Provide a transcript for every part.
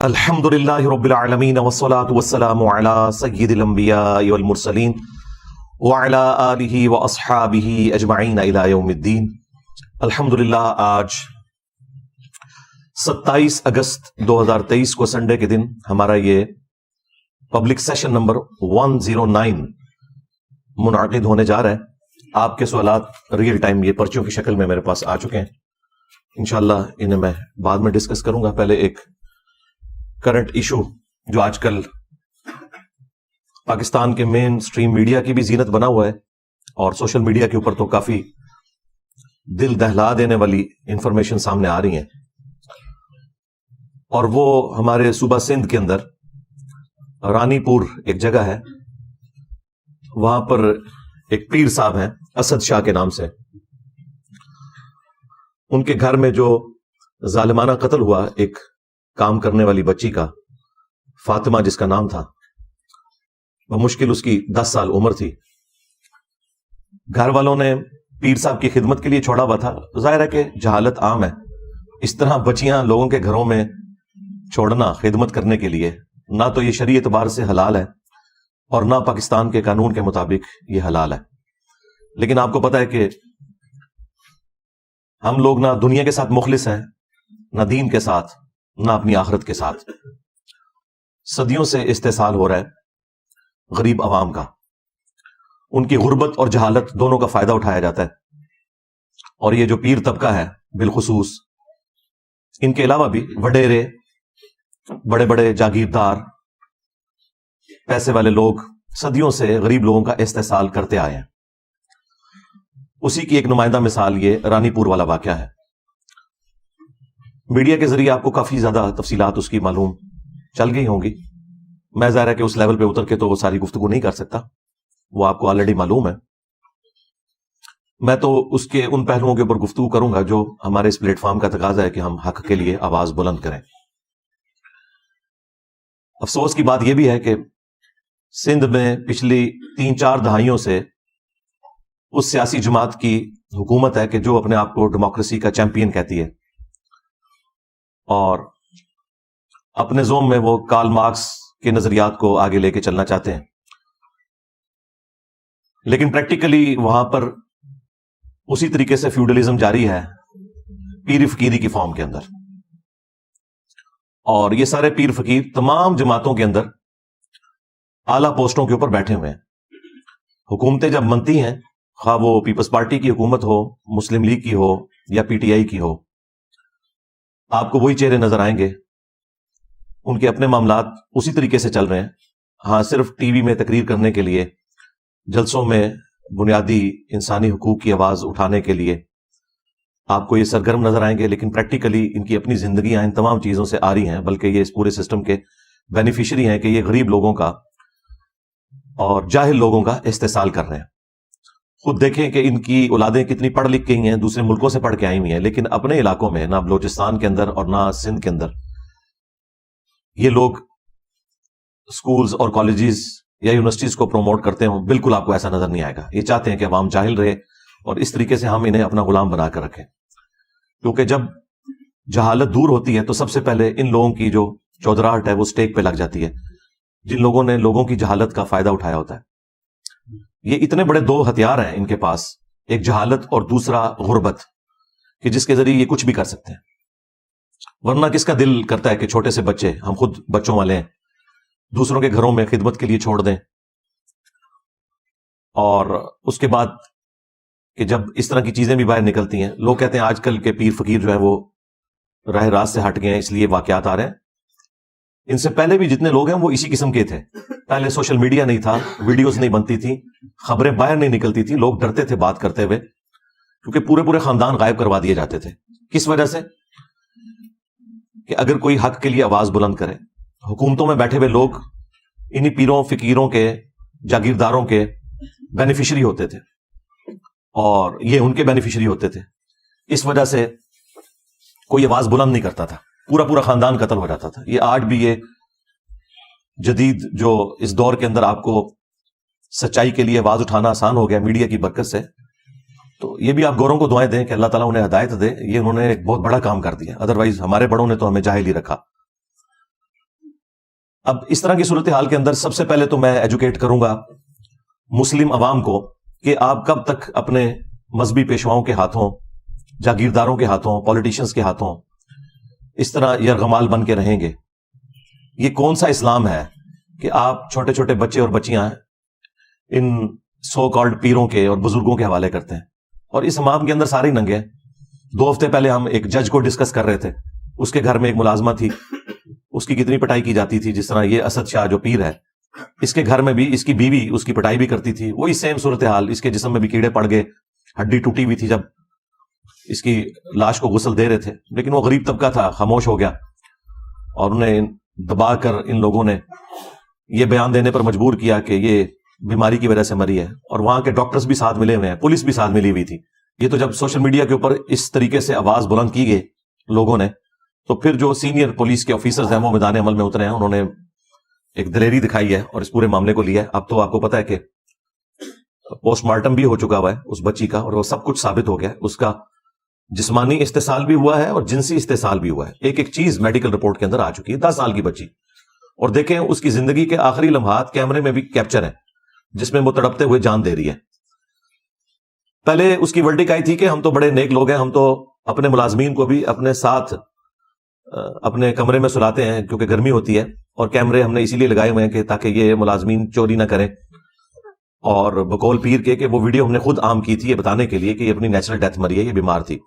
الحمد للہ رب العالمین والصلاة والسلام علی سید الانبیاء والمرسلین وعلی آلہ واصحابہ اجمعین الی یوم الدین۔ الحمدللہ آج 27 اگست 2023 کو سنڈے کے دن ہمارا یہ پبلک سیشن نمبر 109 منعقد ہونے جا رہا ہے۔ آپ کے سوالات ریئل ٹائم یہ پرچیوں کی شکل میں میرے پاس آ چکے ہیں، انشاءاللہ انہیں میں بعد میں ڈسکس کروں گا۔ پہلے ایک کرنٹ ایشو جو آج کل پاکستان کے مین سٹریم میڈیا کی بھی زینت بنا ہوا ہے اور سوشل میڈیا کے اوپر تو کافی دل دہلا دینے والی انفارمیشن سامنے آ رہی ہیں، اور وہ ہمارے صوبہ سندھ کے اندر رانی پور ایک جگہ ہے، وہاں پر ایک پیر صاحب ہیں اسد شاہ کے نام سے، ان کے گھر میں جو ظالمانہ قتل ہوا ایک کام کرنے والی بچی کا، فاطمہ جس کا نام تھا، بمشکل اس کی 10 سال عمر تھی۔ گھر والوں نے پیر صاحب کی خدمت کے لیے چھوڑا ہوا تھا۔ ظاہر ہے کہ جہالت عام ہے، اس طرح بچیاں لوگوں کے گھروں میں چھوڑنا خدمت کرنے کے لیے نہ تو یہ شرعی اعتبار سے حلال ہے اور نہ پاکستان کے قانون کے مطابق یہ حلال ہے۔ لیکن آپ کو پتہ ہے کہ ہم لوگ نہ دنیا کے ساتھ مخلص ہیں، نہ دین کے ساتھ، نہ اپنی آخرت کے ساتھ۔ صدیوں سے استحصال ہو رہا ہے غریب عوام کا، ان کی غربت اور جہالت دونوں کا فائدہ اٹھایا جاتا ہے، اور یہ جو پیر طبقہ ہے بالخصوص، ان کے علاوہ بھی وڈیرے، بڑے بڑے جاگیردار، پیسے والے لوگ صدیوں سے غریب لوگوں کا استحصال کرتے آئے ہیں۔ اسی کی ایک نمائندہ مثال یہ رانی پور والا واقعہ ہے۔ میڈیا کے ذریعے آپ کو کافی زیادہ تفصیلات اس کی معلوم چل گئی ہوں گی، میں ظاہر ہے کہ اس لیول پہ اتر کے تو وہ ساری گفتگو نہیں کر سکتا، وہ آپ کو آلریڈی معلوم ہے۔ میں تو اس کے ان پہلوؤں کے اوپر گفتگو کروں گا جو ہمارے اس پلیٹ فارم کا تقاضا ہے کہ ہم حق کے لیے آواز بلند کریں۔ افسوس کی بات یہ بھی ہے کہ سندھ میں پچھلی 3-4 دہائیوں سے اس سیاسی جماعت کی حکومت ہے کہ جو اپنے آپ کو ڈیموکریسی کا چیمپئن کہتی ہے، اور اپنے زوم میں وہ کارل مارکس کے نظریات کو آگے لے کے چلنا چاہتے ہیں، لیکن پریکٹیکلی وہاں پر اسی طریقے سے فیوڈلزم جاری ہے پیر فقیری کی فارم کے اندر، اور یہ سارے پیر فقیر تمام جماعتوں کے اندر اعلیٰ پوسٹوں کے اوپر بیٹھے ہوئے ہیں۔ حکومتیں جب بنتی ہیں، خواہ وہ پیپلز پارٹی کی حکومت ہو، مسلم لیگ کی ہو یا پی ٹی آئی کی ہو، آپ کو وہی چہرے نظر آئیں گے، ان کے اپنے معاملات اسی طریقے سے چل رہے ہیں۔ ہاں، صرف ٹی وی میں تقریر کرنے کے لیے، جلسوں میں بنیادی انسانی حقوق کی آواز اٹھانے کے لیے آپ کو یہ سرگرم نظر آئیں گے، لیکن پریکٹیکلی ان کی اپنی زندگیاں ان تمام چیزوں سے آ رہی ہیں، بلکہ یہ اس پورے سسٹم کے بینیفیشری ہیں کہ یہ غریب لوگوں کا اور جاہل لوگوں کا استحصال کر رہے ہیں۔ خود دیکھیں کہ ان کی اولادیں کتنی پڑھ لکھ گئی ہیں، دوسرے ملکوں سے پڑھ کے آئی ہوئی ہیں، لیکن اپنے علاقوں میں، نہ بلوچستان کے اندر اور نہ سندھ کے اندر، یہ لوگ سکولز اور کالجز یا یونیورسٹیز کو پروموٹ کرتے ہوں، بالکل آپ کو ایسا نظر نہیں آئے گا۔ یہ چاہتے ہیں کہ عوام جاہل رہے اور اس طریقے سے ہم انہیں اپنا غلام بنا کر رکھیں، کیونکہ جب جہالت دور ہوتی ہے تو سب سے پہلے ان لوگوں کی جو چودراہٹ ہے وہ سٹیک پہ لگ جاتی ہے، جن لوگوں نے لوگوں کی جہالت کا فائدہ اٹھایا ہوتا ہے۔ یہ اتنے بڑے 2 ہتھیار ہیں ان کے پاس، ایک جہالت اور دوسرا غربت، کہ جس کے ذریعے یہ کچھ بھی کر سکتے ہیں۔ ورنہ کس کا دل کرتا ہے کہ چھوٹے سے بچے، ہم خود بچوں والے ہیں، دوسروں کے گھروں میں خدمت کے لیے چھوڑ دیں، اور اس کے بعد کہ جب اس طرح کی چیزیں بھی باہر نکلتی ہیں، لوگ کہتے ہیں آج کل کے پیر فقیر جو ہیں وہ راہ راست سے ہٹ گئے ہیں، اس لیے واقعات آ رہے ہیں۔ ان سے پہلے بھی جتنے لوگ ہیں وہ اسی قسم کے تھے۔ پہلے سوشل میڈیا نہیں تھا، ویڈیوز نہیں بنتی تھی، خبریں باہر نہیں نکلتی تھی، لوگ ڈرتے تھے بات کرتے ہوئے، کیونکہ پورے خاندان غائب کروا دیے جاتے تھے۔ کس وجہ سے؟ کہ اگر کوئی حق کے لیے آواز بلند کرے، حکومتوں میں بیٹھے ہوئے لوگ انہی پیروں فقیروں کے، جاگیرداروں کے بینیفیشری ہوتے تھے، اور یہ ان کے بینیفیشری ہوتے تھے۔ اس وجہ سے کوئی آواز بلند نہیں کرتا تھا، پورا خاندان قتل ہو جاتا تھا۔ یہ آج بھی یہ جدید جو اس دور کے اندر آپ کو سچائی کے لیے آواز اٹھانا آسان ہو گیا میڈیا کی برکت سے، تو یہ بھی آپ گوروں کو دعائیں دیں کہ اللہ تعالیٰ انہیں ہدایت دے، یہ انہوں نے ایک بہت بڑا کام کر دیا، ادروائز ہمارے بڑوں نے تو ہمیں جاہل ہی رکھا۔ اب اس طرح کی صورتحال کے اندر سب سے پہلے تو میں ایجوکیٹ کروں گا مسلم عوام کو کہ آپ کب تک اپنے مذہبی پیشواؤں کے ہاتھوں، جاگیرداروں کے ہاتھوں، پولیٹیشنز کے ہاتھوں اس طرح یرغمال بن کے رہیں گے؟ یہ کون سا اسلام ہے کہ آپ چھوٹے چھوٹے بچے اور بچیاں ان سو کالڈ پیروں کے اور بزرگوں کے حوالے کرتے ہیں؟ اور اس امام کے اندر سارے ہی ننگے ہیں. 2 ہفتے پہلے ہم ایک جج کو ڈسکس کر رہے تھے، اس کے گھر میں ایک ملازمہ تھی، اس کی کتنی پٹائی کی جاتی تھی. جس طرح یہ اسد شاہ جو پیر ہے، اس کے گھر میں بھی اس کی بیوی اس کی پٹائی بھی کرتی تھی. وہی سیم صورتحال، اس کے جسم میں بھی کیڑے پڑ گئے، ہڈی ٹوٹی ہوئی تھی جب اس کی لاش کو غسل دے رہے تھے. لیکن وہ غریب طبقہ تھا، خاموش ہو گیا، اور انہیں دبا کر ان لوگوں نے یہ بیان دینے پر مجبور کیا کہ یہ بیماری کی وجہ سے مری ہے. اور وہاں کے ڈاکٹرز بھی ساتھ ملے ہوئے ہیں، پولیس بھی ساتھ ملی ہوئی تھی. یہ تو جب سوشل میڈیا کے اوپر اس طریقے سے آواز بلند کی گئی لوگوں نے، تو پھر جو سینئر پولیس کے آفیسرز ہیں وہ میدان عمل میں اترے ہیں، انہوں نے ایک دلیری دکھائی ہے اور اس پورے معاملے کو لیا ہے. اب تو آپ کو پتا ہے کہ پوسٹ مارٹم بھی ہو چکا ہوا ہے اس بچی کا، اور وہ سب کچھ ثابت ہو گیا ہے. اس کا جسمانی استحصال بھی ہوا ہے اور جنسی استحصال بھی ہوا ہے. ایک ایک چیز میڈیکل رپورٹ کے اندر آ چکی ہے. 10 سال کی بچی، اور دیکھیں اس کی زندگی کے آخری لمحات کیمرے میں بھی کیپچر ہیں، جس میں وہ تڑپتے ہوئے جان دے رہی ہے. پہلے اس کی ورڈک آئی تھی کہ ہم تو بڑے نیک لوگ ہیں، ہم تو اپنے ملازمین کو بھی اپنے ساتھ اپنے کمرے میں سلاتے ہیں کیونکہ گرمی ہوتی ہے، اور کیمرے ہم نے اسی لیے لگائے ہوئے ہیں کہ تاکہ یہ ملازمین چوری نہ کریں. اور بقول پیر کے کہ وہ ویڈیو ہم نے خود عام کی تھی یہ بتانے کے لیے کہ یہ اپنی نیچرل ڈیتھ مری ہے، یہ بیمار تھی.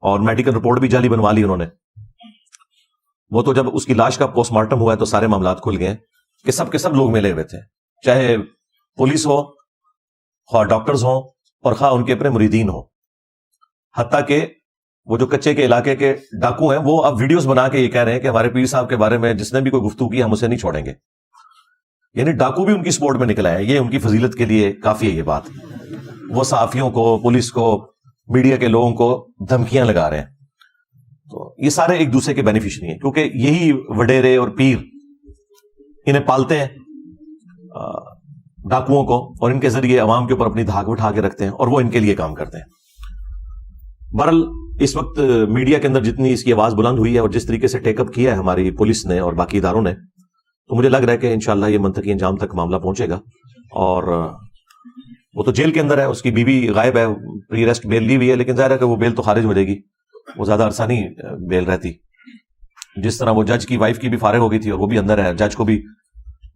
اور میڈیکل رپورٹ بھی جعلی بنوا لی انہوں نے. وہ تو جب اس کی لاش کا پوسٹ مارٹم ہوا ہے تو سارے معاملات کھل گئے کہ سب کے سب لوگ ملے ہوئے تھے، چاہے پولیس ہو، خواہ ڈاکٹرز ہوں، اور خواہ ان کے اپنے مریدین ہوں. حتیٰ کہ وہ جو کچے کے علاقے کے ڈاکو ہیں وہ اب ویڈیوز بنا کے یہ کہہ رہے ہیں کہ ہمارے پیر صاحب کے بارے میں جس نے بھی کوئی گفتگو کی ہم اسے نہیں چھوڑیں گے. یعنی ڈاکو بھی ان کی سپورٹ میں نکلا ہے. یہ ان کی فضیلت کے لیے کافی ہے یہ بات. وہ صحافیوں کو، پولیس کو، میڈیا کے لوگوں کو دھمکیاں لگا رہے ہیں. تو یہ سارے ایک دوسرے کے بینیفیشری ہیں، کیونکہ یہی وڈیرے اور پیر انہیں پالتے ہیں ڈاکوؤں کو، اور ان کے ذریعے عوام کے اوپر اپنی دھاک اٹھا کے رکھتے ہیں، اور وہ ان کے لیے کام کرتے ہیں. بہرحال اس وقت میڈیا کے اندر جتنی اس کی آواز بلند ہوئی ہے اور جس طریقے سے ٹیک اپ کیا ہے ہماری پولیس نے اور باقی اداروں نے، تو مجھے لگ رہا ہے کہ انشاءاللہ یہ منطقی انجام تک معاملہ پہنچے گا. اور وہ تو جیل کے اندر ہے، اس کی بیوی غائب ہے، پری ریسٹ بیل لی ہوئی ہے، لیکن ظاہر ہے کہ وہ بیل تو خارج ہو جائے گی، وہ زیادہ عرصہ نہیں بیل رہتی. جس طرح وہ جج کی وائف کی بھی فارغ ہو گئی تھی اور وہ بھی اندر ہے، جج کو بھی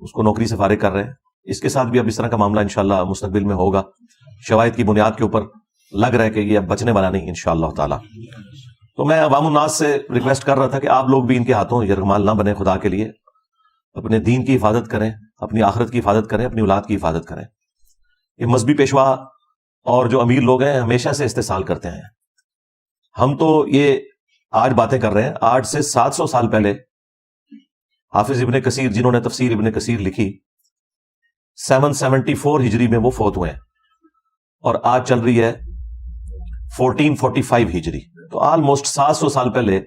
اس کو نوکری سے فارغ کر رہے ہیں. اس کے ساتھ بھی اب اس طرح کا معاملہ انشاءاللہ مستقبل میں ہوگا. شواہد کی بنیاد کے اوپر لگ رہا ہے کہ یہ اب بچنے والا نہیں انشاءاللہ تعالی. تو میں عوام الناس سے ریکویسٹ کر رہا تھا کہ آپ لوگ بھی ان کے ہاتھوں یرغمال نہ بنے. خدا کے لیے اپنے دین کی حفاظت کریں، اپنی آخرت کی حفاظت کریں، اپنی اولاد کی حفاظت کریں. یہ مذہبی پیشوا اور جو امیر لوگ ہیں ہمیشہ سے استحصال کرتے ہیں. ہم تو یہ آج باتیں کر رہے ہیں، آج سے 700 سال پہلے حافظ ابن کثیر، جنہوں نے تفسیر ابن کثیر لکھی، 774 ہجری میں وہ فوت ہوئے ہیں، اور آج چل رہی ہے 1445 ہجری. تو آلموسٹ 700 سال پہلے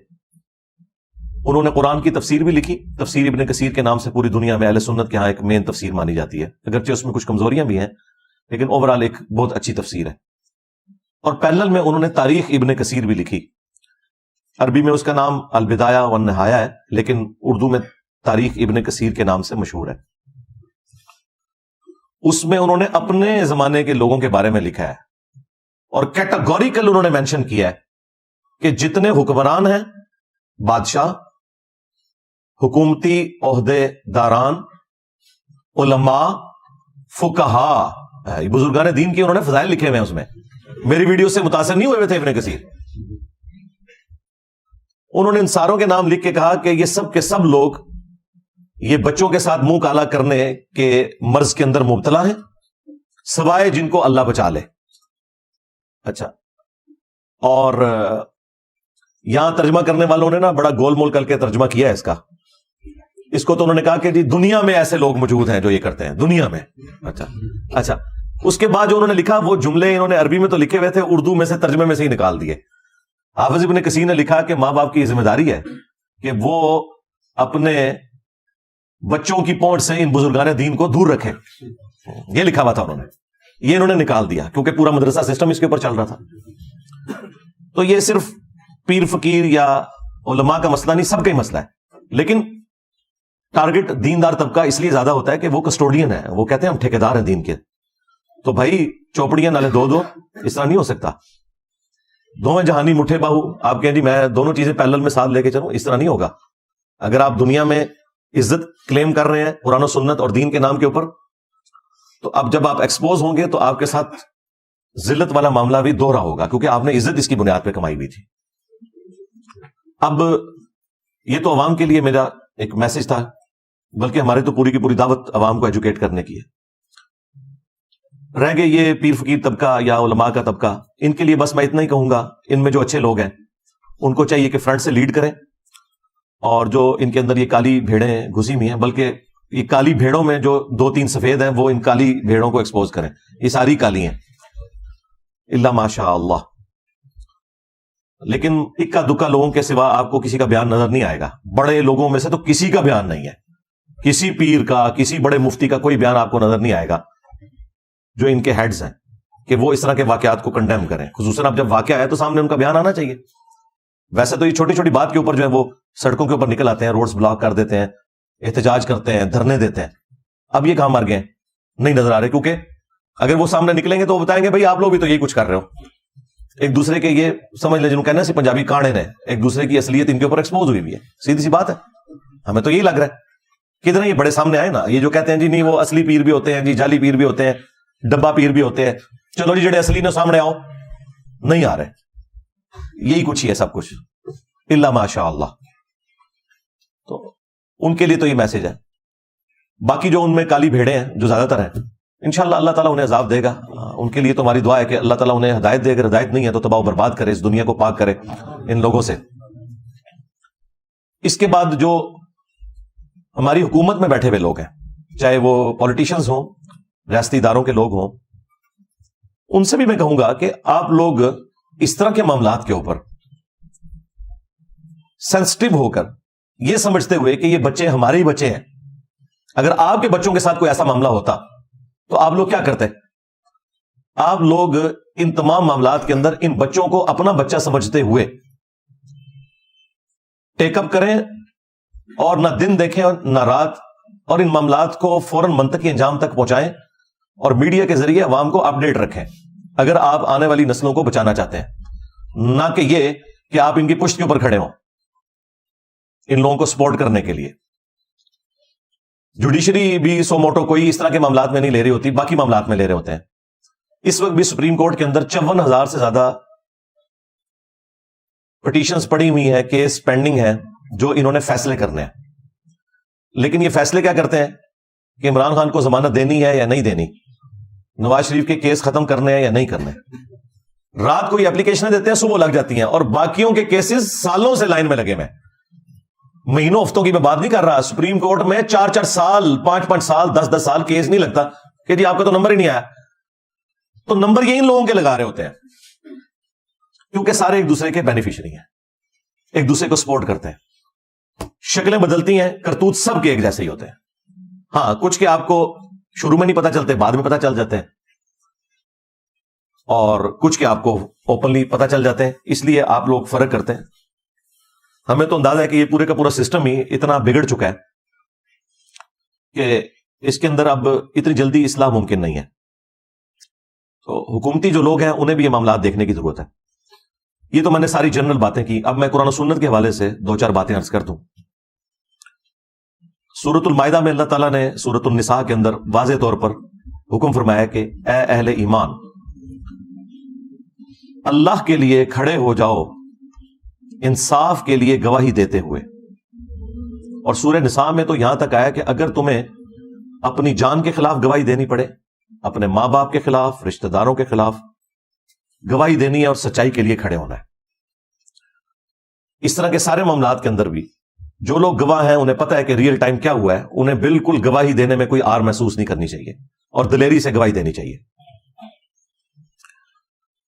انہوں نے قرآن کی تفسیر بھی لکھی. تفسیر ابن کثیر کے نام سے پوری دنیا میں اہل سنت کے ہاں ایک مین تفسیر مانی جاتی ہے، اگرچہ اس میں کچھ کمزوریاں بھی ہیں، لیکن اوورال ایک بہت اچھی تفسیر ہے. اور پیرلل میں انہوں نے تاریخ ابن کثیر بھی لکھی. عربی میں اس کا نام البدایہ والنہایہ ہے، لیکن اردو میں تاریخ ابن کثیر کے نام سے مشہور ہے. اس میں انہوں نے اپنے زمانے کے لوگوں کے بارے میں لکھا ہے، اور کیٹاگوریکل انہوں نے مینشن کیا ہے کہ جتنے حکمران ہیں، بادشاہ، حکومتی عہدے داران، علماء، فقہا، بزرگان دین کی انہوں نے فضائل لکھے ہوئے ہیں. اس میں میری ویڈیو سے متاثر نہیں ہوئے تھے ابن کثیر. انہوں نے ان ساروں کے نام لکھ کے کہا کہ یہ سب کے سب لوگ یہ بچوں کے ساتھ منہ کالا کرنے کے مرض کے اندر مبتلا ہیں، سوائے جن کو اللہ بچا لے. اچھا، اور یہاں ترجمہ کرنے والوں نے نا بڑا گول مول کر کے ترجمہ کیا ہے اس کا. اس کو تو انہوں نے کہا کہ جی دنیا میں ایسے لوگ موجود ہیں جو یہ کرتے ہیں، دنیا میں. اچھا اس کے بعد جو انہوں نے لکھا وہ جملے انہوں نے عربی میں تو لکھے ہوئے تھے، اردو میں سے ترجمے میں سے ہی نکال دیے. حافظ ابن کثیر نے لکھا کہ ماں باپ کی ذمہ داری ہے کہ وہ اپنے بچوں کی پہنچ سے ان بزرگان دین کو دور رکھیں. یہ لکھا ہوا تھا انہوں نے، یہ انہوں نے نکال دیا کیونکہ پورا مدرسہ سسٹم اس کے اوپر چل رہا تھا. تو یہ صرف پیر فقیر یا علماء کا مسئلہ نہیں، سب کا ہی مسئلہ ہے. لیکن ٹارگٹ دیندار طبقہ اس لیے زیادہ ہوتا ہے کہ وہ کسٹوڈین ہے, وہ کہتے ہیں ہم ٹھیکیدار ہیں دین کے. تو بھائی چوپڑیاں نالے دو اس طرح نہیں ہو سکتا. دونوں جہانی مٹھے باہو, آپ کہیں جی میں دونوں چیزیں پیرلل میں ساتھ لے کے چلوں, اس طرح نہیں ہوگا. اگر آپ دنیا میں عزت کلیم کر رہے ہیں قرآن و سنت اور دین کے نام کے اوپر, تو اب جب آپ ایکسپوز ہوں گے تو آپ کے ساتھ ذلت والا معاملہ بھی دوہرا ہوگا, کیونکہ آپ نے عزت اس کی بنیاد پہ کمائی ہوئی تھی. اب یہ تو عوام کے لیے میرا ایک میسج تھا, بلکہ ہمارے تو پوری کی پوری دعوت عوام کو ایجوکیٹ کرنے کی ہے. رہ گئے یہ پیر فقیر طبقہ یا علماء کا طبقہ, ان کے لیے بس میں اتنا ہی کہوں گا, ان میں جو اچھے لوگ ہیں ان کو چاہیے کہ فرنٹ سے لیڈ کریں, اور جو ان کے اندر یہ کالی بھیڑیں گھسی ہوئی ہیں, بلکہ یہ کالی بھیڑوں میں جو 2-3 سفید ہیں وہ ان کالی بھیڑوں کو ایکسپوز کریں. یہ ساری کالی ہیں الا ماشاء اللہ. لیکن اکا دکا لوگوں کے سوا آپ کو کسی کا بیان نظر نہیں آئے گا. بڑے لوگوں میں سے تو کسی کا بیان نہیں ہے, کسی پیر کا, کسی بڑے مفتی کا کوئی بیان آپ کو نظر نہیں آئے گا جو ان کے ہیڈز ہیں کہ وہ اس طرح کے واقعات کو کنڈیم کریں. خصوصاً اب جب واقعہ ہے تو سامنے ان کا بیان آنا چاہیے. ویسے تو یہ چھوٹی چھوٹی بات کے اوپر جو ہے وہ سڑکوں کے اوپر نکل آتے ہیں, روڈز بلاک کر دیتے ہیں, احتجاج کرتے ہیں, دھرنے دیتے ہیں. اب یہ کہاں مر گئے, نہیں نظر آ رہے, کیونکہ اگر وہ سامنے نکلیں گے تو وہ بتائیں گے بھائی آپ لوگ بھی تو یہی کچھ کر رہے ہو. ایک دوسرے کے یہ سمجھ لیں جنہوں کہنا ہے پنجابی کاڑے نے, ایک دوسرے کی اصلیت ان کے اوپر ایکسپوز ہوئی ہے. سیدھی سی بات ہے, ہمیں تو یہی لگ رہا ہے. کدھر یہ بڑے سامنے آئے نا, یہ جو کہتے ہیں جی نہیں وہ اصلی پیر بھی ہوتے ہیں, جی جعلی پیر بھی ہوتے ہیں, ڈبا پیر بھی ہوتے ہیں. چلو جی جڑے اصلی نے سامنے آؤ, نہیں آ رہے. یہی کچھ ہی ہے سب کچھ الا ماشاء اللہ. تو ان کے لیے تو یہ میسج ہے. باقی جو ان میں کالی بھیڑیں ہیں جو زیادہ تر ہیں, انشاءاللہ اللہ تعالیٰ انہیں عذاب دے گا. ان کے لیے تو ہماری دعا ہے کہ اللہ تعالیٰ انہیں ہدایت دے, اگر ہدایت نہیں ہے تو تباہ و برباد کرے, اس دنیا کو پاک کرے ان لوگوں سے. اس کے بعد جو ہماری حکومت میں بیٹھے ہوئے لوگ ہیں, چاہے وہ پولیٹیشنز ہوں, ریاستی اداروں کے لوگ ہوں, ان سے بھی میں کہوں گا کہ آپ لوگ اس طرح کے معاملات کے اوپر سینسٹیو ہو کر یہ سمجھتے ہوئے کہ یہ بچے ہمارے ہی بچے ہیں, اگر آپ کے بچوں کے ساتھ کوئی ایسا معاملہ ہوتا تو آپ لوگ کیا کرتے؟ آپ لوگ ان تمام معاملات کے اندر ان بچوں کو اپنا بچہ سمجھتے ہوئے ٹیک اپ کریں, اور نہ دن دیکھیں اور نہ رات, اور ان معاملات کو فوراً منطقی انجام تک پہنچائیں, اور میڈیا کے ذریعے عوام کو اپڈیٹ رکھیں اگر آپ آنے والی نسلوں کو بچانا چاہتے ہیں. نہ کہ یہ کہ آپ ان کی پشت کے اوپر کھڑے ہوں ان لوگوں کو سپورٹ کرنے کے لیے. جوڈیشری بھی سو موٹو کوئی اس طرح کے معاملات میں نہیں لے رہی ہوتی, باقی معاملات میں لے رہے ہوتے ہیں. اس وقت بھی سپریم کورٹ کے اندر 54,000 سے زیادہ پٹیشنز پڑی ہوئی ہیں, کیس پینڈنگ ہیں جو انہوں نے فیصلے کرنے ہیں. لیکن یہ فیصلے کیا کرتے ہیں کہ عمران خان کو ضمانت دینی ہے یا نہیں دینی, نواز شریف کے کیس ختم کرنے ہیں یا نہیں کرنے. رات کو یہ اپلیکیشنیں دیتے ہیں, صبح لگ جاتی ہیں, اور باقیوں کے کیسز سالوں سے لائن میں لگے ہوئے ہیں. مہینوں ہفتوں کی میں بات نہیں کر رہا, سپریم کورٹ میں 4-4 سال 5-5 سال 10-10 سال کیس نہیں لگتا کہ جی آپ کا تو نمبر ہی نہیں آیا. تو نمبر یہ ان لوگوں کے لگا رہے ہوتے ہیں, کیونکہ سارے ایک دوسرے کے بینیفیشری ہیں, ایک دوسرے کو سپورٹ کرتے ہیں. شکلیں بدلتی ہیں, کرتوت سب کے ایک جیسے ہی ہوتے ہیں. ہاں کچھ کے آپ کو شروع میں نہیں پتا چلتے, بعد میں پتا چل جاتے ہیں, اور کچھ کے آپ کو اوپنلی پتا چل جاتے ہیں. اس لیے آپ لوگ فرق کرتے ہیں. ہمیں تو اندازہ ہے کہ یہ پورے کا پورا سسٹم ہی اتنا بگڑ چکا ہے کہ اس کے اندر اب اتنی جلدی اصلاح ممکن نہیں ہے. تو حکومتی جو لوگ ہیں انہیں بھی یہ معاملات دیکھنے کی ضرورت ہے. یہ تو میں نے ساری جنرل باتیں کی. اب میں قرآن و سنت کے حوالے سے 2-4 باتیں عرض کر دوں. سورۃ المائدہ میں اللہ تعالیٰ نے سورۃ النساء کے اندر واضح طور پر حکم فرمایا کہ اے اہل ایمان, اللہ کے لیے کھڑے ہو جاؤ انصاف کے لیے گواہی دیتے ہوئے. اور سورہ نساء میں تو یہاں تک آیا کہ اگر تمہیں اپنی جان کے خلاف گواہی دینی پڑے, اپنے ماں باپ کے خلاف, رشتہ داروں کے خلاف گواہی دینی ہے اور سچائی کے لیے کھڑے ہونا ہے. اس طرح کے سارے معاملات کے اندر بھی جو لوگ گواہ ہیں انہیں پتہ ہے کہ ریئل ٹائم کیا ہوا ہے, انہیں بالکل گواہی دینے میں کوئی آر محسوس نہیں کرنی چاہیے اور دلیری سے گواہی دینی چاہیے.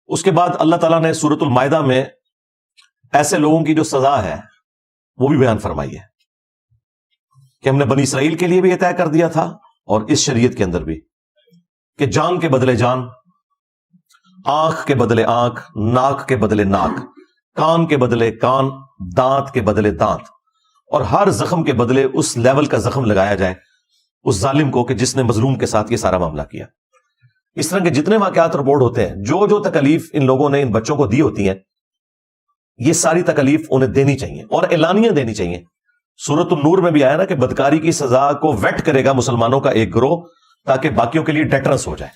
اس کے بعد اللہ تعالیٰ نے سورۃ المائدہ میں ایسے لوگوں کی جو سزا ہے وہ بھی بیان فرمائی ہے کہ ہم نے بنی اسرائیل کے لیے بھی یہ طے کر دیا تھا, اور اس شریعت کے اندر بھی, کہ جان کے بدلے جان, آنکھ کے بدلے آنکھ, ناک کے بدلے ناک, کان کے بدلے کان, دانت کے بدلے دانت, اور ہر زخم کے بدلے اس لیول کا زخم لگایا جائے اس ظالم کو کہ جس نے مظلوم کے ساتھ یہ سارا معاملہ کیا. اس طرح کے جتنے واقعات رپورٹ ہوتے ہیں, جو تکلیف ان لوگوں نے ان بچوں کو دی ہوتی ہیں, یہ ساری تکلیف انہیں دینی چاہیے اور اعلانیہ دینی چاہیے. سورۃ النور میں بھی آیا نا کہ بدکاری کی سزا کو ویٹ کرے گا مسلمانوں کا ایک گروہ تاکہ باقیوں کے لیے ڈیٹرنس ہو جائے.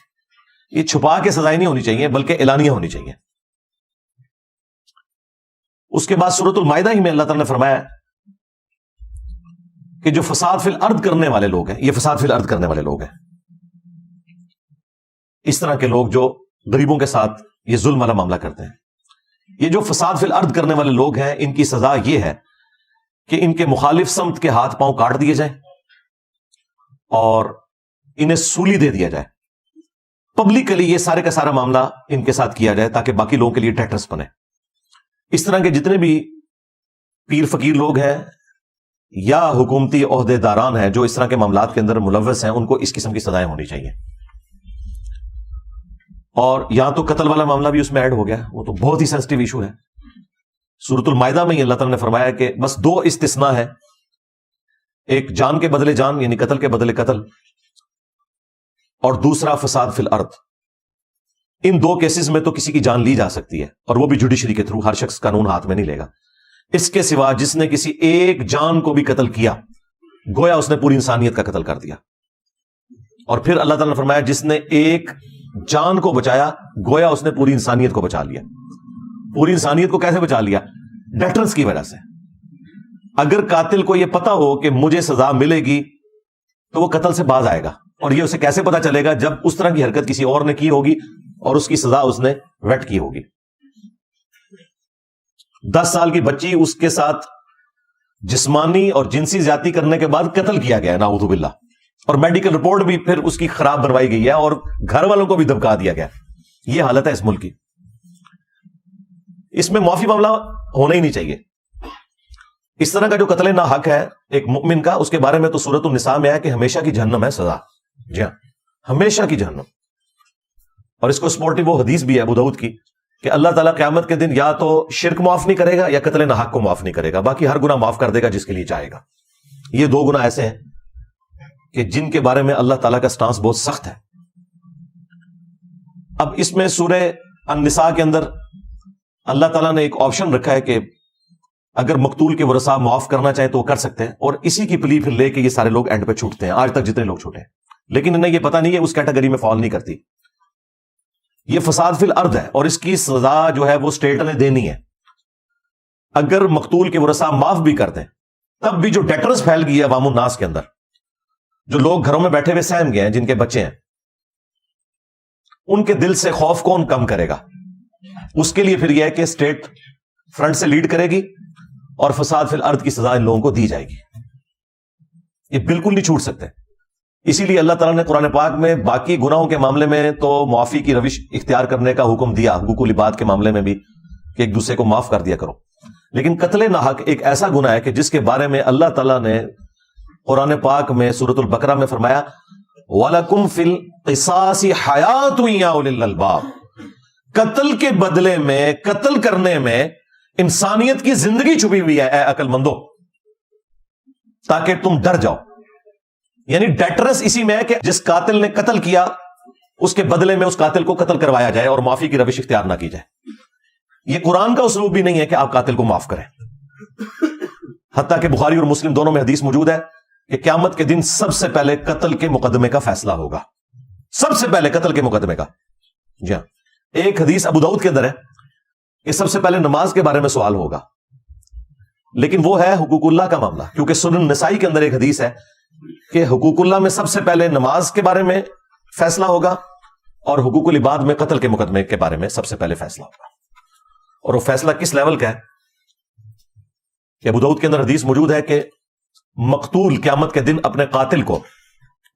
یہ چھپا کے سزائیں نہیں ہونی چاہیے بلکہ اعلانیہ ہونی چاہیے. اس کے بعد سورۃ المائدہ ہی میں اللہ تعالیٰ نے فرمایا کہ جو فساد فی الارض کرنے والے لوگ ہیں, یہ فساد فی الارض کرنے والے لوگ ہیں. اس طرح کے لوگ جو غریبوں کے ساتھ یہ ظلم والا معاملہ کرتے ہیں, یہ جو فساد فی الارض کرنے والے لوگ ہیں, ان کی سزا یہ ہے کہ ان کے مخالف سمت کے ہاتھ پاؤں کاٹ دیے جائیں اور انہیں سولی دے دیا جائے. پبلکلی یہ سارے کا سارا معاملہ ان کے ساتھ کیا جائے تاکہ باقی لوگوں کے لیے ڈیٹرس بنے. اس طرح کے جتنے بھی پیر فقیر لوگ ہیں یا حکومتی عہدے داران ہیں جو اس طرح کے معاملات کے اندر ملوث ہیں, ان کو اس قسم کی سزائیں ہونی چاہیے. اور یہاں تو قتل والا معاملہ بھی اس میں ایڈ ہو گیا, وہ تو بہت ہی سینسٹیو ایشو ہے. سورۃ المائدہ میں ہی اللہ تعالیٰ نے فرمایا کہ بس 2 استثناء ہے, ایک جان کے بدلے جان یعنی قتل کے بدلے قتل, اور دوسرا فساد فی الارض. ان 2 کیسز میں تو کسی کی جان لی جا سکتی ہے اور وہ بھی جوڈیشری کے تھرو, ہر شخص قانون ہاتھ میں نہیں لے گا. اس کے سوا جس نے کسی ایک جان کو بھی قتل کیا گویا اس نے پوری انسانیت کا قتل کر دیا. اور پھر اللہ تعالیٰ نے فرمایا جس نے ایک جان کو بچایا گویا اس نے پوری انسانیت کو بچا لیا. پوری انسانیت کو کیسے بچا لیا؟ ڈیٹرنس کی وجہ سے. اگر قاتل کو یہ پتا ہو کہ مجھے سزا ملے گی تو وہ قتل سے باز آئے گا, اور یہ اسے کیسے پتا چلے گا؟ جب اس طرح کی حرکت کسی اور نے کی ہوگی اور اس کی سزا اس نے ویٹ کی ہوگی. 10 سال کی بچی, اس کے ساتھ جسمانی اور جنسی زیادتی کرنے کے بعد قتل کیا گیا, نعوذ باللہ, اور میڈیکل رپورٹ بھی پھر اس کی خراب بنوائی گئی ہے اور گھر والوں کو بھی دبکا دیا گیا. یہ حالت ہے اس ملک کی. اس میں معافی معاملہ ہونا ہی نہیں چاہیے. اس طرح کا جو قتل ناحق ہے ایک مؤمن کا, اس کے بارے میں تو سورۃ النساء میں ہے کہ ہمیشہ کی جہنم ہے سزا. جی ہاں, ہمیشہ کی جہنم. اور اس کو سپورٹو وہ حدیث بھی ہے ابو داؤد کی کہ اللہ تعالیٰ قیامت کے دن یا تو شرک معاف نہیں کرے گا یا قتل ناحق کو معاف نہیں کرے گا, باقی ہر گناہ معاف کر دے گا جس کے لیے چاہے گا. یہ 2 گناہ ایسے ہیں کہ جن کے بارے میں اللہ تعالیٰ کا سٹانس بہت سخت ہے. اب اس میں سورہ النساء کے اندر اللہ تعالیٰ نے ایک آپشن رکھا ہے کہ اگر مقتول کے ورثاء معاف کرنا چاہیں تو وہ کر سکتے ہیں, اور اسی کی پلی پھر لے کے یہ سارے لوگ اینڈ پہ چھوٹتے ہیں. آج تک جتنے لوگ چھوٹے ہیں, لیکن انہیں یہ پتہ نہیں ہے اس کیٹیگری میں فال نہیں کرتی. یہ فساد فی الارض ہے اور اس کی سزا جو ہے وہ اسٹیٹ نے دینی ہے. اگر مقتول کے ورثاء معاف بھی کر دیں تب بھی جو ڈیٹرنس پھیل گئی ہے عوام الناس کے اندر, جو لوگ گھروں میں بیٹھے ہوئے سہم گئے ہیں, جن کے بچے ہیں, ان کے دل سے خوف کون کم کرے گا؟ اس کے لیے پھر یہ ہے کہ اسٹیٹ فرنٹ سے لیڈ کرے گی اور فساد فی الارض کی سزا ان لوگوں کو دی جائے گی. یہ بالکل نہیں چھوٹ سکتے. اسی لیے اللہ تعالیٰ نے قرآن پاک میں باقی گناہوں کے معاملے میں تو معافی کی روش اختیار کرنے کا حکم دیا, حقوق العباد کے معاملے میں بھی کہ ایک دوسرے کو معاف کر دیا کرو. لیکن قتل ناحق ایک ایسا گناہ ہے کہ جس کے بارے میں اللہ تعالیٰ نے قرآن پاک میں سورۃ البقرہ میں فرمایا وَلَكُمْ فِي الْقِصَاصِ حَيَاةٌ يَا أُولِي الْأَلْبَابِ. قتل کے بدلے میں, قتل کرنے میں انسانیت کی زندگی چھپی ہوئی ہے اے عقل مندو, تاکہ تم ڈر جاؤ. یعنی ڈیٹرنس اسی میں ہے کہ جس قاتل نے قتل کیا اس کے بدلے میں اس قاتل کو قتل کروایا جائے اور معافی کی روش اختیار نہ کی جائے. یہ قرآن کا اسلوب بھی نہیں ہے کہ آپ قاتل کو معاف کریں. حتیٰ کہ بخاری اور مسلم دونوں میں حدیث موجود ہے کہ قیامت کے دن سب سے پہلے قتل کے مقدمے کا فیصلہ ہوگا. سب سے پہلے قتل کے مقدمے کا. جی ہاں, ایک حدیث ابو داؤد کے اندر ہے کہ سب سے پہلے نماز کے بارے میں سوال ہوگا, لیکن وہ ہے حقوق اللہ کا معاملہ, کیونکہ سنن نسائی کے اندر ایک حدیث ہے کہ حقوق اللہ میں سب سے پہلے نماز کے بارے میں فیصلہ ہوگا اور حقوق العباد میں قتل کے مقدمے کے بارے میں سب سے پہلے فیصلہ ہوگا. اور وہ فیصلہ کس لیول کا ہے کہ ابو داؤد کے اندر حدیث موجود ہے کہ مقتول قیامت کے دن اپنے قاتل کو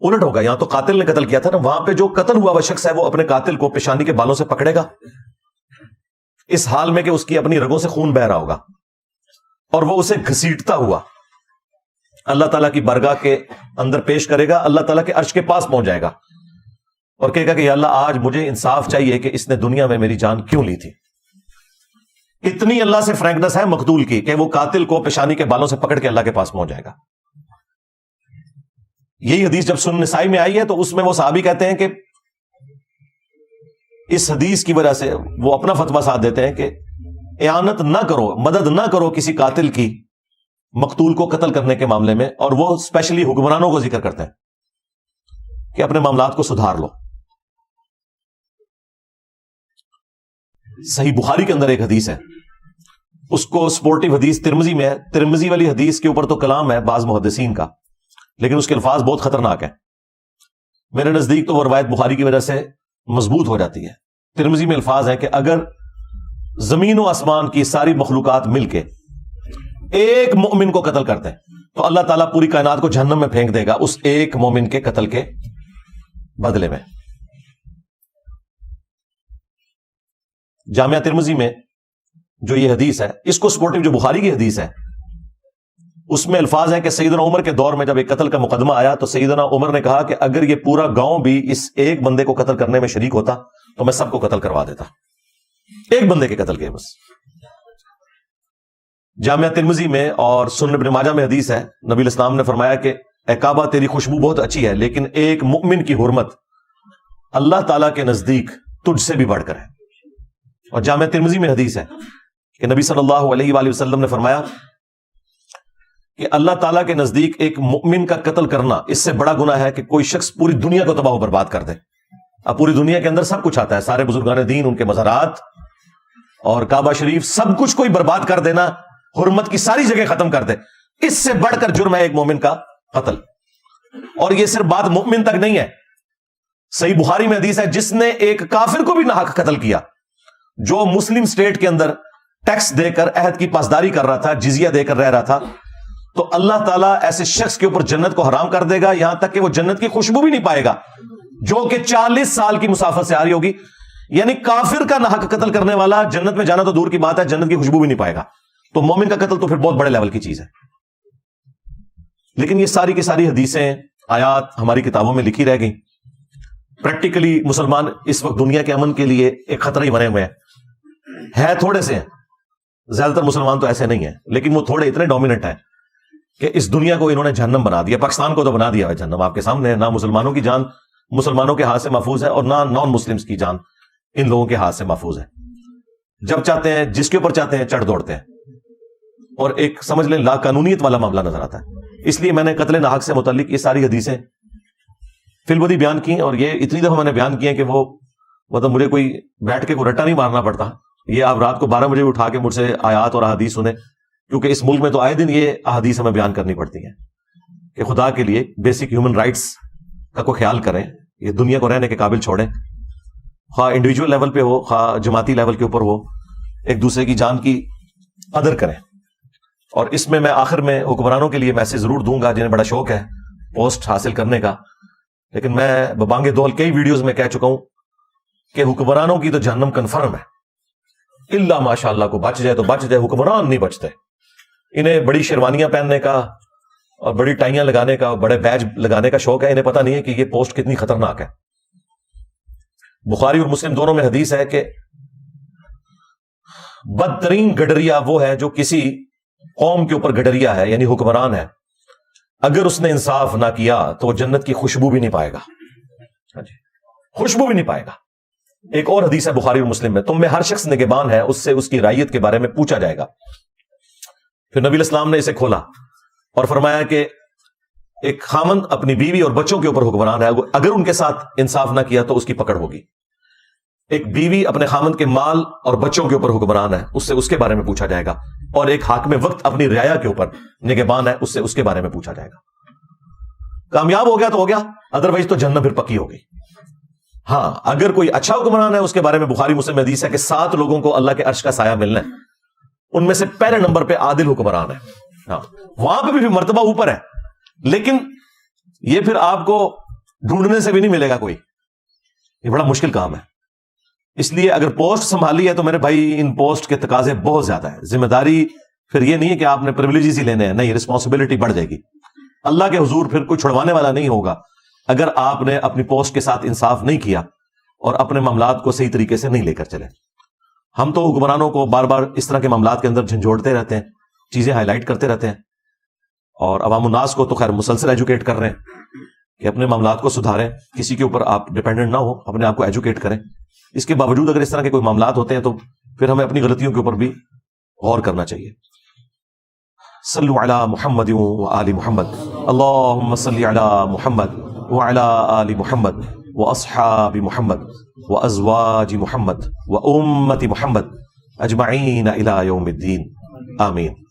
الٹ ہوگا. یہاں تو قاتل نے قتل کیا تھا نا, وہاں پہ جو قتل ہوا وہ شخص ہے وہ اپنے قاتل کو پیشانی کے بالوں سے پکڑے گا اس حال میں کہ اس کی اپنی رگوں سے خون بہ رہا ہوگا, اور وہ اسے گھسیٹتا ہوا اللہ تعالیٰ کی بارگاہ کے اندر پیش کرے گا. اللہ تعالیٰ کے عرش کے پاس پہنچ جائے گا اور کہے گا کہ یا اللہ آج مجھے انصاف چاہیے کہ اس نے دنیا میں میری جان کیوں لی تھی. اتنی اللہ سے فرینکنس ہے مقتول کی کہ وہ قاتل کو پیشانی کے بالوں سے پکڑ کے اللہ کے پاس پہنچ جائے گا. یہی حدیث جب سنن نسائی میں آئی ہے تو اس میں وہ صحابی کہتے ہیں کہ اس حدیث کی وجہ سے وہ اپنا فتویٰ ساتھ دیتے ہیں کہ اعانت نہ کرو، مدد نہ کرو کسی قاتل کی مقتول کو قتل کرنے کے معاملے میں. اور وہ اسپیشلی حکمرانوں کو ذکر کرتے ہیں کہ اپنے معاملات کو سدھار لو. صحیح بخاری کے اندر ایک حدیث ہے، اس کو سپورٹیو حدیث ترمذی میں ہے. ترمذی والی حدیث کے اوپر تو کلام ہے بعض محدثین کا، لیکن اس کے الفاظ بہت خطرناک ہیں. میرے نزدیک تو وہ روایت بخاری کی وجہ سے مضبوط ہو جاتی ہے. ترمذی میں الفاظ ہیں کہ اگر زمین و آسمان کی ساری مخلوقات مل کے ایک مومن کو قتل کرتے ہیں تو اللہ تعالیٰ پوری کائنات کو جہنم میں پھینک دے گا اس ایک مومن کے قتل کے بدلے میں. جامعہ ترمذی میں جو یہ حدیث ہے، اس کو سپورٹیو جو بخاری کی حدیث ہے، اس میں الفاظ ہیں کہ سیدنا عمر کے دور میں جب ایک قتل کا مقدمہ آیا تو سیدنا عمر نے کہا کہ اگر یہ پورا گاؤں بھی اس ایک بندے کو قتل کرنے میں شریک ہوتا تو میں سب کو قتل کروا دیتا، ایک بندے کے قتل کے بس. جامعہ ترمذی میں اور سنن ابن ماجہ میں حدیث ہے، نبی علیہ السلام نے فرمایا کہ اے کعبہ تیری خوشبو بہت اچھی ہے لیکن ایک مؤمن کی حرمت اللہ تعالیٰ کے نزدیک تجھ سے بھی بڑھ کر ہے. اور جامعہ ترمذی میں حدیث ہے کہ نبی صلی اللہ علیہ وآلہ وسلم نے فرمایا کہ اللہ تعالیٰ کے نزدیک ایک مؤمن کا قتل کرنا اس سے بڑا گناہ ہے کہ کوئی شخص پوری دنیا کو تباہ و برباد کر دے. اب پوری دنیا کے اندر سب کچھ آتا ہے، سارے بزرگان دین، ان کے مزارات اور کعبہ شریف، سب کچھ کوئی برباد کر دینا، حرمت کی ساری جگہ ختم کر دے، اس سے بڑھ کر جرم ہے ایک مومن کا قتل. اور یہ صرف بات مؤمن تک نہیں ہے، صحیح بخاری میں حدیث ہے جس نے ایک کافر کو بھی ناحق قتل کیا، جو مسلم سٹیٹ کے اندر ٹیکس دے کر عہد کی پاسداری کر رہا تھا، جزیہ دے کر رہ رہا تھا، تو اللہ تعالیٰ ایسے شخص کے اوپر جنت کو حرام کر دے گا، یہاں تک کہ وہ جنت کی خوشبو بھی نہیں پائے گا، جو کہ 40 سال کی مسافت سے آ رہی ہوگی. یعنی کافر کا ناحق قتل کرنے والا جنت میں جانا تو دور کی بات ہے، جنت کی خوشبو بھی نہیں پائے گا. تو مومن کا قتل تو پھر بہت بڑے لیول کی چیز ہے. لیکن یہ ساری کی ساری حدیثیں، آیات ہماری کتابوں میں لکھی رہ گئیں. پریکٹیکلی مسلمان اس وقت دنیا کے امن کے لیے ایک خطرہ ہی بنے ہوئے ہیں تھوڑے سے ہیں، زیادہ تر مسلمان تو ایسے نہیں ہیں، لیکن وہ تھوڑے اتنے ڈومیننٹ ہیں کہ اس دنیا کو انہوں نے جہنم بنا دیا. پاکستان کو تو بنا دیا ہے جہنم، آپ کے سامنے ہے. نہ مسلمانوں کی جان مسلمانوں کے ہاتھ سے محفوظ ہے اور نہ نان مسلمز کی جان ان لوگوں کے ہاتھ سے محفوظ ہے. جب چاہتے ہیں جس کے اوپر چاہتے ہیں چڑھ دوڑتے ہیں، اور ایک سمجھ لیں لا قانونیت والا معاملہ نظر آتا ہے. اس لیے میں نے قتل ناحق سے متعلق یہ ساری حدیثیں فی البدی بیان کی، اور یہ اتنی دفعہ میں نے بیان کی ہیں کہ وہ مطلب مجھے کوئی بیٹھ کے کوئی رٹا نہیں مارنا پڑتا. یہ آپ رات کو 12 بجے اٹھا کے مجھ سے آیات اور احادیث سنیں، کیونکہ اس ملک میں تو آئے دن یہ احادیث ہمیں بیان کرنی پڑتی ہیں کہ خدا کے لیے بیسک ہیومن رائٹس کا کوئی خیال کریں، یہ دنیا کو رہنے کے قابل چھوڑیں، خواہ انڈیویجول لیول پہ ہو خواہ جماعتی لیول کے اوپر ہو، ایک دوسرے کی جان کی قدر کریں. اور اس میں آخر میں حکمرانوں کے لیے میسج ضرور دوں گا جنہیں بڑا شوق ہے پوسٹ حاصل کرنے کا، لیکن میں ببانگ دول کئی ویڈیوز میں کہہ چکا ہوں کہ حکمرانوں کی تو جہنم کنفرم ہے. اللہ ماشاء اللہ کو بچ جائے تو بچ جائے، حکمران نہیں بچتے. انہیں بڑی شیروانیاں پہننے کا اور بڑی ٹائیاں لگانے کا، بڑے بیج لگانے کا شوق ہے، انہیں پتہ نہیں ہے کہ یہ پوسٹ کتنی خطرناک ہے. بخاری اور مسلم دونوں میں حدیث ہے کہ بدترین گڈریا وہ ہے جو کسی قوم کے اوپر گڈریا ہے، یعنی حکمران ہے، اگر اس نے انصاف نہ کیا تو وہ جنت کی خوشبو بھی نہیں پائے گا. خوشبو بھی نہیں پائے گا. ایک اور حدیث ہے بخاری اور مسلم میں، تم میں ہر شخص نگہبان ہے، اس سے اس کی رعیت کے بارے میں پوچھا جائے گا. پھر نبی علیہ السلام نے اسے کھولا اور فرمایا کہ ایک خامند اپنی بیوی اور بچوں کے اوپر حکمران ہے، اگر ان کے ساتھ انصاف نہ کیا تو اس کی پکڑ ہوگی. ایک بیوی اپنے خامند کے مال اور بچوں کے اوپر حکمران ہے، اس سے اس کے بارے میں پوچھا جائے گا. اور ایک حاکم وقت اپنی رعایا کے اوپر نگہبان ہے، اس سے اس کے بارے میں پوچھا جائے گا. کامیاب ہو گیا تو ہو گیا، ادروائز تو جنت پھر پکی ہوگی. ہاں اگر کوئی اچھا حکمران ہے، اس کے بارے میں بخاری مسلم حدیث ہے کہ 7 لوگوں کو اللہ کے عرش کا سایہ ملنا ہے، ان میں سے پہلے نمبر پہ عادل حکمران ہے. ہاں وہاں پہ بھی مرتبہ اوپر ہے، لیکن یہ پھر آپ کو ڈھونڈنے سے بھی نہیں ملے گا کوئی، یہ بڑا مشکل کام ہے. اس لیے اگر پوسٹ سنبھالی ہے تو میرے بھائی ان پوسٹ کے تقاضے بہت زیادہ ہیں. ذمہ داری پھر یہ نہیں ہے کہ آپ نے پریویلیجز ہی لینے ہیں، نہیں، رسپانسبلٹی بڑھ جائے گی. اللہ کے حضور پھر کوئی چھڑوانے والا نہیں ہوگا اگر آپ نے اپنی پوسٹ کے ساتھ انصاف نہیں کیا اور اپنے معاملات کو صحیح طریقے سے نہیں لے کر چلے. ہم تو حکمرانوں کو بار بار اس طرح کے معاملات کے اندر جھنجھوڑتے رہتے ہیں، چیزیں ہائی لائٹ کرتے رہتے ہیں، اور عوام الناس کو تو خیر مسلسل ایجوکیٹ کر رہے ہیں کہ اپنے معاملات کو سدھاریں، کسی کے اوپر آپ ڈیپینڈنٹ نہ ہو، اپنے آپ کو ایجوکیٹ کریں۔ اس کے باوجود اگر اس طرح کے کوئی معاملات ہوتے ہیں تو پھر ہمیں اپنی غلطیوں کے اوپر بھی غور کرنا چاہیے۔ صلو علی محمد و آل محمد، اللہم صلی علی محمد وعلی آل محمد واصحاب محمد وازواج محمد وامت محمد اجمعین الی یوم الدین، آمین۔